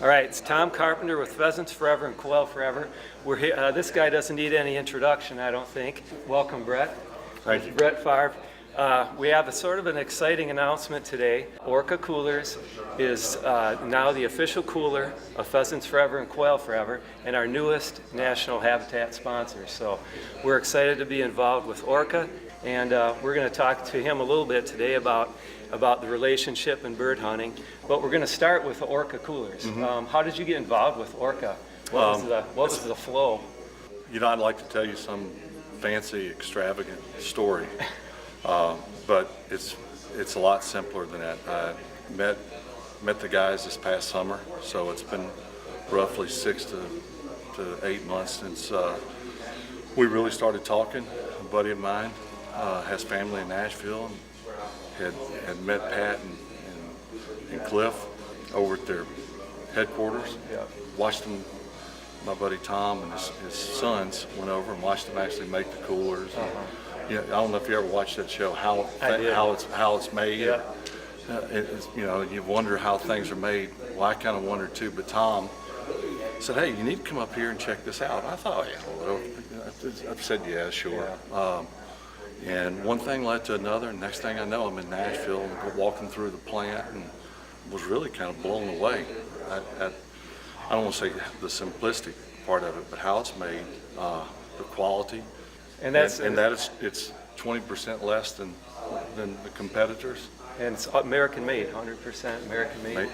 All right, it's Tom Carpenter with Pheasants Forever and Quail Forever. We're here, this guy doesn't need any introduction, I don't think. Welcome, Brett. Thank you. Brett Favre. We have a sort of an exciting announcement today. ORCA Coolers is now the official cooler of Pheasants Forever and Quail Forever, and our newest national habitat sponsor. So we're excited to be involved with ORCA, and we're going to talk to him a little bit today about the relationship in bird hunting. But we're going to start with the ORCA coolers. How did you get involved with ORCA? What was the flow? You know, I'd like to tell you some fancy, extravagant story, but it's a lot simpler than that. I met the guys this past summer, so it's been roughly 6 to 8 months since we really started talking. A buddy of mine has family in Nashville and had met Pat and Cliff over at their headquarters. Yeah. Watched them. My buddy Tom and his sons went over and watched them actually make the coolers. You know, I don't know if you ever watched that show, how it's made. Yeah. You know, you wonder how things are made. Well, I kind of wondered too. But Tom said, "Hey, you need to come up here and check this out." I thought, "Yeah, well," I said, "Yeah, sure." Yeah. And one thing led to another, and next thing I know, I'm in Nashville and walking through the plant and was really kind of blown away. I don't want to say the simplistic part of it, but how it's made, the quality, and that it's 20% less than the competitors. And it's American made, 100% American made.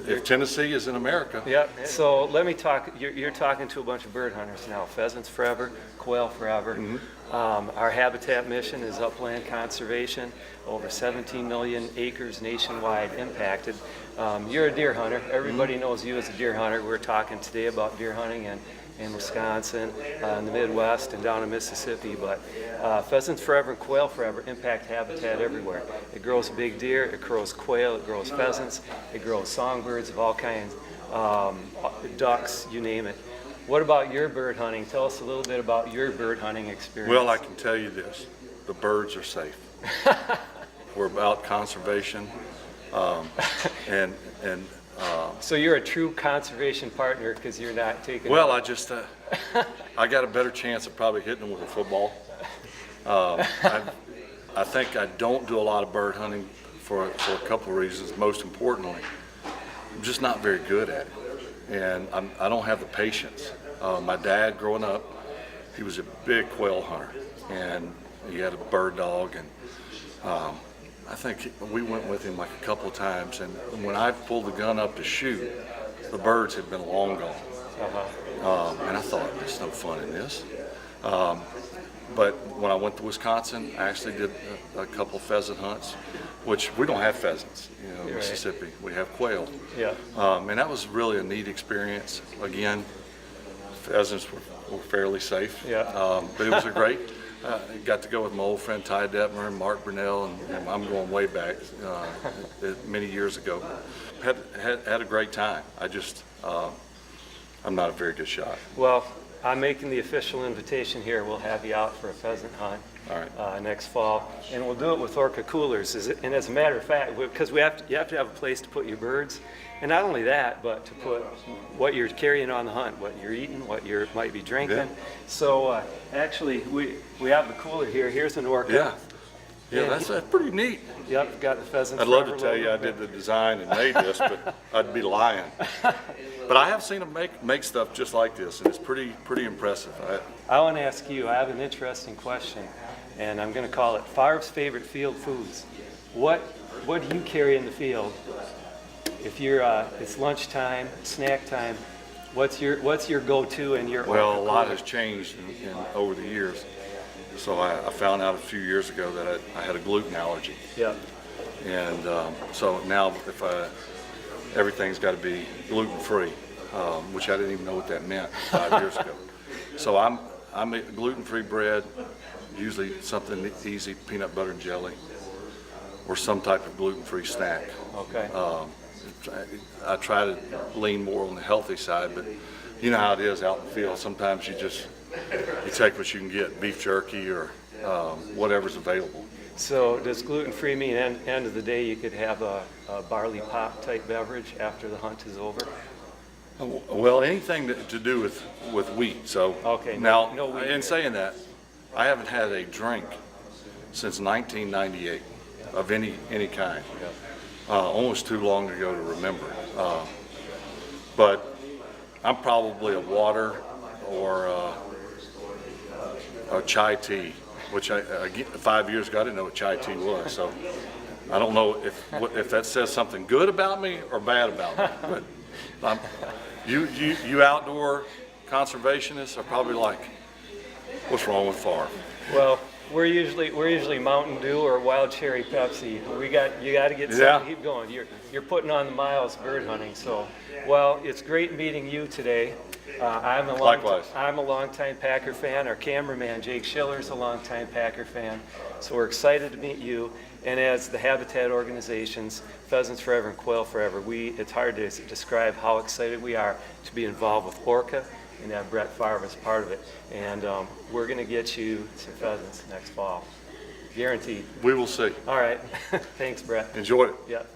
If Tennessee is in America. Yeah. So let me talk. You're talking to a bunch of bird hunters now. Pheasants Forever, Quail Forever. Our habitat mission is upland conservation. Over 17 million acres nationwide impacted. You're a deer hunter. Everybody knows you as a deer hunter. We're talking today about deer hunting in Wisconsin, in the Midwest, and down in Mississippi. But Pheasants Forever and Quail Forever impact habitat everywhere. It grows big deer, it grows quail, it grows pheasants, it grows songbirds of all kinds, ducks, you name it. What about your bird hunting? Tell us a little bit about your bird hunting experience. Well, I can tell you this: the birds are safe. We're about conservation, and so you're a true conservation partner because you're not taking. Well, I got a better chance of probably hitting them with a football. I think I don't do a lot of bird hunting for a couple of reasons. Most importantly, I'm just not very good at it, and I don't have the patience. My dad, growing up, he was a big quail hunter, and he had a bird dog, and I think we went with him like a couple of times, and when I pulled the gun up to shoot, the birds had been long gone. And I thought, there's no fun in this. But when I went to Wisconsin, I actually did a couple of pheasant hunts, which we don't have pheasants, you know, in Mississippi. We have quail. Yeah. And that was really a neat experience. Again, pheasants were fairly safe. Yeah. But it was a great. Got to go with my old friend Ty Detmer and Mark Brunell, and I'm going way back many years ago. Had a great time. I'm not a very good shot. Well, I'm making the official invitation here. We'll have you out for a pheasant hunt. All right. Next fall, and we'll do it with ORCA coolers. And as a matter of fact, because you have to have a place to put your birds, and not only that, but to put what you're carrying on the hunt, what you're eating, what you might be drinking. Yeah. So actually, we have the cooler here. Here's an ORCA. Yeah, that's pretty neat. Yep, got the pheasant. I'd love to tell you I did the design and made this, but I'd be lying. But I have seen them make stuff just like this, and it's pretty impressive. I want to ask you. I have an interesting question, and I'm going to call it Favre's favorite field foods. What do you carry in the field? If you're it's lunchtime, snack time, what's your go-to and your? Well, a lot has changed over the years. So I found out a few years ago that I had a gluten allergy. Yeah. And so now everything's got to be gluten-free, which I didn't even know what that meant 5 years ago. So I'm a gluten-free bread, usually something easy, peanut butter and jelly, or some type of gluten-free snack. Okay. I try to lean more on the healthy side, but you know how it is out in the field. Sometimes you take what you can get, beef jerky or whatever's available. So does gluten-free mean end of the day you could have a barley pop type beverage after the hunt is over? Well, anything to do with wheat. So Okay, now, no wheat in here. saying that, I haven't had a drink since 1998 of any kind. Almost too long ago to remember. But I'm probably a water or a chai tea, which I 5 years ago I didn't know what chai tea was. So I don't know if that says something good about me or bad about me. But you outdoor conservationists are probably like, what's wrong with Favre? Well, we're usually Mountain Dew or Wild Cherry Pepsi. You got to get something Yeah. to keep going. You're putting on the miles bird hunting. So, well, it's great meeting you today. Likewise. I'm a longtime Packer fan. Our cameraman Jake Schiller's a longtime Packer fan. So we're excited to meet you. And as the habitat organizations, Pheasants Forever and Quail Forever, it's hard to describe how excited we are to be involved with ORCA and have Brett Favre as part of it. And we're going to get you some pheasants next fall. Guaranteed. We will see. All right. Thanks, Brett. Enjoy it. Yep.